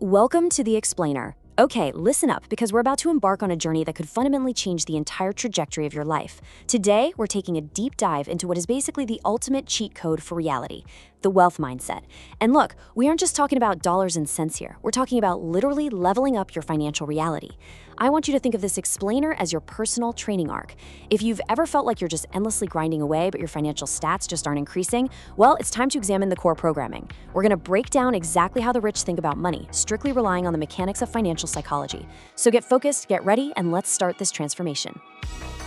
Welcome to The Explainer. Okay, listen up because we're about to embark on a journey that could fundamentally change the entire trajectory of your life. Today, we're taking a deep dive into what is basically the ultimate cheat code for reality, the wealth mindset. And look, we aren't just talking about dollars and cents here. We're talking about literally leveling up your financial reality. I want you to think of this explainer as your personal training arc. If you've ever felt like you're just endlessly grinding away, but your financial stats just aren't increasing, well, it's time to examine the core programming. We're going to break down exactly how the rich think about money, strictly relying on the mechanics of financial psychology. So get focused, get ready, and let's start this transformation.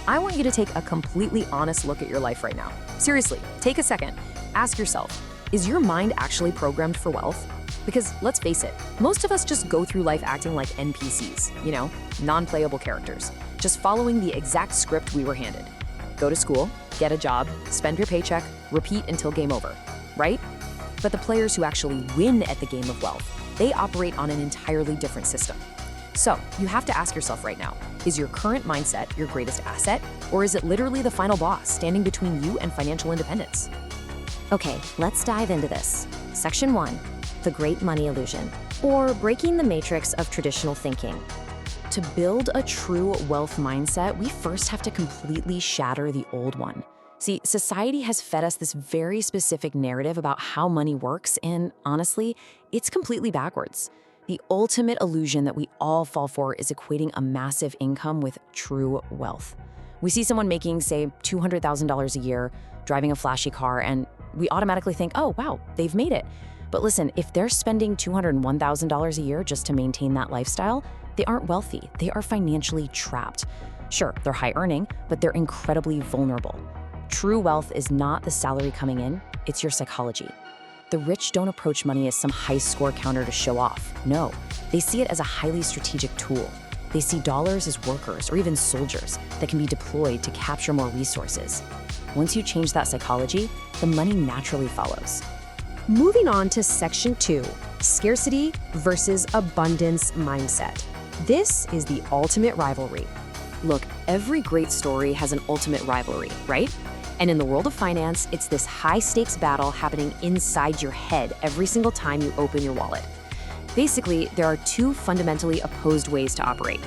I want you to take a completely honest look at your life right now. Seriously, take a second. Ask yourself, is your mind actually programmed for wealth? Because let's face it, most of us just go through life acting like NPCs, non-playable characters, just following the exact script we were handed. Go to school, get a job, spend your paycheck, repeat until game over, right? But the players who actually win at the game of wealth, they operate on an entirely different system. So you have to ask yourself right now, is your current mindset your greatest asset, or is it literally the final boss standing between you and financial independence? Okay, let's dive into this. Section 1. The Great Money Illusion, or breaking the matrix of traditional thinking. To build a true wealth mindset, we first have to completely shatter the old one. See, society has fed us this very specific narrative about how money works, and honestly, it's completely backwards. The ultimate illusion that we all fall for is equating a massive income with true wealth. We see someone making, say, $200,000 a year, driving a flashy car, and we automatically think, oh, wow, they've made it. But listen, if they're spending $201,000 a year just to maintain that lifestyle, they aren't wealthy. They are financially trapped. Sure, they're high earning, but they're incredibly vulnerable. True wealth is not the salary coming in, it's your psychology. The rich don't approach money as some high score counter to show off. No, they see it as a highly strategic tool. They see dollars as workers or even soldiers that can be deployed to capture more resources. Once you change that psychology, the money naturally follows. Moving on to Section 2, Scarcity versus Abundance Mindset. This is the ultimate rivalry. Look, every great story has an ultimate rivalry, right? And in the world of finance, it's this high-stakes battle happening inside your head every single time you open your wallet. Basically, there are two fundamentally opposed ways to operate.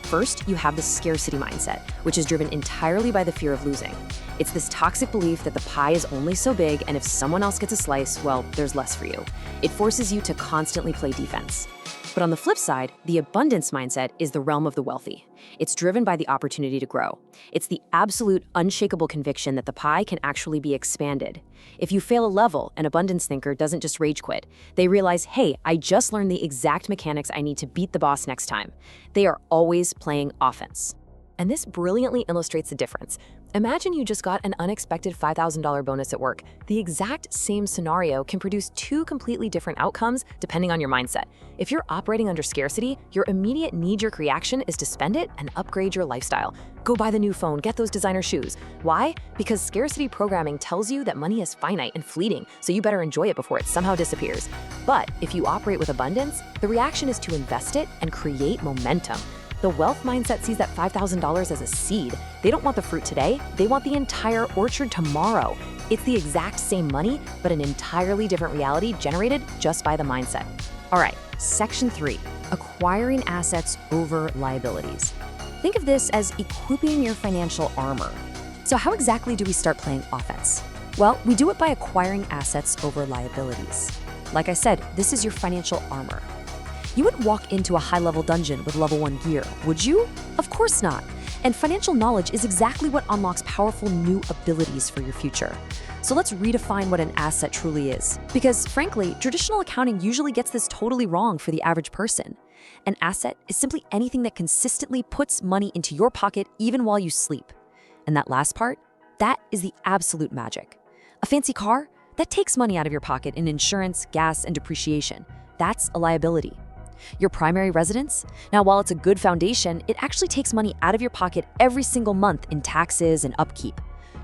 First, you have the scarcity mindset, which is driven entirely by the fear of losing. It's this toxic belief that the pie is only so big, and if someone else gets a slice, well, there's less for you. It forces you to constantly play defense. But on the flip side, the abundance mindset is the realm of the wealthy. It's driven by the opportunity to grow. It's the absolute, unshakable conviction that the pie can actually be expanded. If you fail a level, an abundance thinker doesn't just rage quit. They realize, hey, I just learned the exact mechanics I need to beat the boss next time. They are always playing offense. And this brilliantly illustrates the difference. Imagine you just got an unexpected $5,000 bonus at work. The exact same scenario can produce two completely different outcomes depending on your mindset. If you're operating under scarcity, your immediate knee-jerk reaction is to spend it and upgrade your lifestyle. Go buy the new phone, get those designer shoes. Why? Because scarcity programming tells you that money is finite and fleeting, so you better enjoy it before it somehow disappears. But if you operate with abundance, the reaction is to invest it and create momentum. The wealth mindset sees that $5,000 as a seed. They don't want the fruit today, they want the entire orchard tomorrow. It's the exact same money, but an entirely different reality generated just by the mindset. All right, Section 3, acquiring assets over liabilities. Think of this as equipping your financial armor. So how exactly do we start playing offense? Well, we do it by acquiring assets over liabilities. Like I said, this is your financial armor. You wouldn't walk into a high-level dungeon with level 1 gear, would you? Of course not. And financial knowledge is exactly what unlocks powerful new abilities for your future. So let's redefine what an asset truly is. Because frankly, traditional accounting usually gets this totally wrong for the average person. An asset is simply anything that consistently puts money into your pocket even while you sleep. And that last part, that is the absolute magic. A fancy car, that takes money out of your pocket in insurance, gas, and depreciation. That's a liability. Your primary residence? Now, while it's a good foundation, it actually takes money out of your pocket every single month in taxes and upkeep.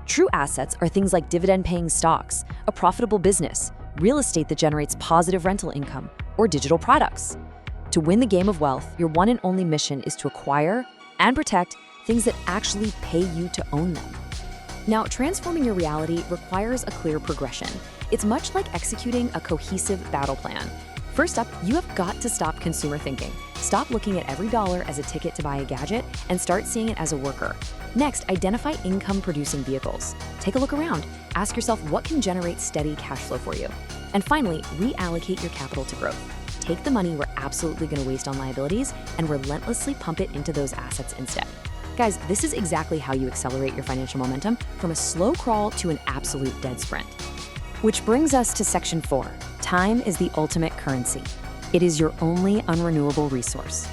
True assets are things like dividend-paying stocks, a profitable business, real estate that generates positive rental income, or digital products. To win the game of wealth, your one and only mission is to acquire and protect things that actually pay you to own them. Now, transforming your reality requires a clear progression. It's much like executing a cohesive battle plan. First up, you have got to stop consumer thinking. Stop looking at every dollar as a ticket to buy a gadget and start seeing it as a worker. Next, identify income-producing vehicles. Take a look around. Ask yourself what can generate steady cash flow for you. And finally, reallocate your capital to growth. Take the money we're absolutely going to waste on liabilities and relentlessly pump it into those assets instead. Guys, this is exactly how you accelerate your financial momentum from a slow crawl to an absolute dead sprint. Which brings us to section 4. Time is the ultimate currency. It is your only unrenewable resource.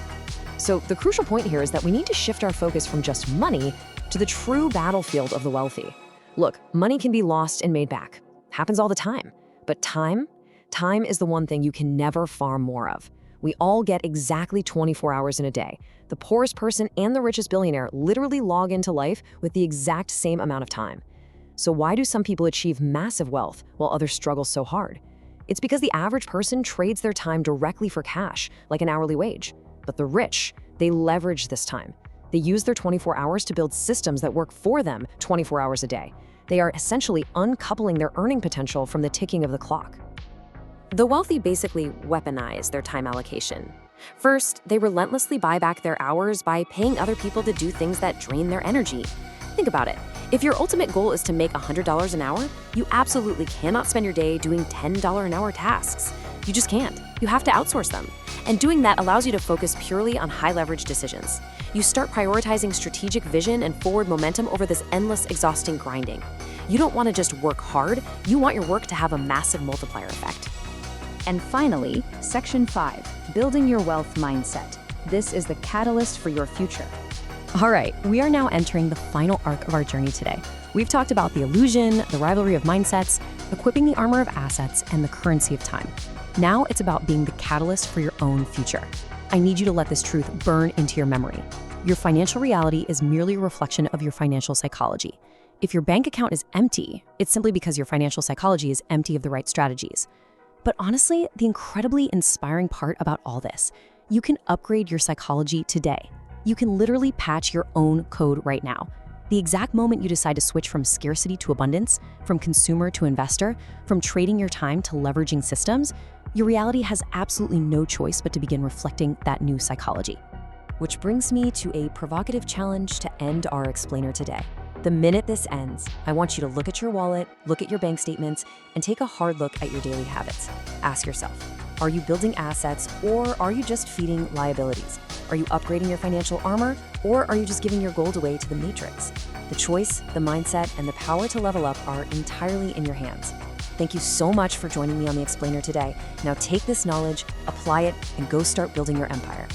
So the crucial point here is that we need to shift our focus from just money to the true battlefield of the wealthy. Look, money can be lost and made back. Happens all the time. But time is the one thing you can never farm more of. We all get exactly 24 hours in a day. The poorest person and the richest billionaire literally log into life with the exact same amount of time. So why do some people achieve massive wealth while others struggle so hard? It's because the average person trades their time directly for cash, like an hourly wage. But the rich, they leverage this time. They use their 24 hours to build systems that work for them 24 hours a day. They are essentially uncoupling their earning potential from the ticking of the clock. The wealthy basically weaponize their time allocation. First, they relentlessly buy back their hours by paying other people to do things that drain their energy. Think about it. If your ultimate goal is to make $100 an hour, you absolutely cannot spend your day doing $10 an hour tasks. You just can't. You have to outsource them. And doing that allows you to focus purely on high-leverage decisions. You start prioritizing strategic vision and forward momentum over this endless, exhausting grinding. You don't want to just work hard, you want your work to have a massive multiplier effect. And finally, section 5, building your wealth mindset. This is the catalyst for your future. All right, we are now entering the final arc of our journey today. We've talked about the illusion, the rivalry of mindsets, equipping the armor of assets, and the currency of time. Now it's about being the catalyst for your own future. I need you to let this truth burn into your memory. Your financial reality is merely a reflection of your financial psychology. If your bank account is empty, it's simply because your financial psychology is empty of the right strategies. But honestly, the incredibly inspiring part about all this, you can upgrade your psychology today. You can literally patch your own code right now. The exact moment you decide to switch from scarcity to abundance, from consumer to investor, from trading your time to leveraging systems, your reality has absolutely no choice but to begin reflecting that new psychology. Which brings me to a provocative challenge to end our explainer today. The minute this ends, I want you to look at your wallet, look at your bank statements, and take a hard look at your daily habits. Ask yourself, are you building assets or are you just feeding liabilities? Are you upgrading your financial armor or are you just giving your gold away to the matrix? The choice, the mindset, and the power to level up are entirely in your hands. Thank you so much for joining me on the Explainer today. Now take this knowledge, apply it, and go start building your empire.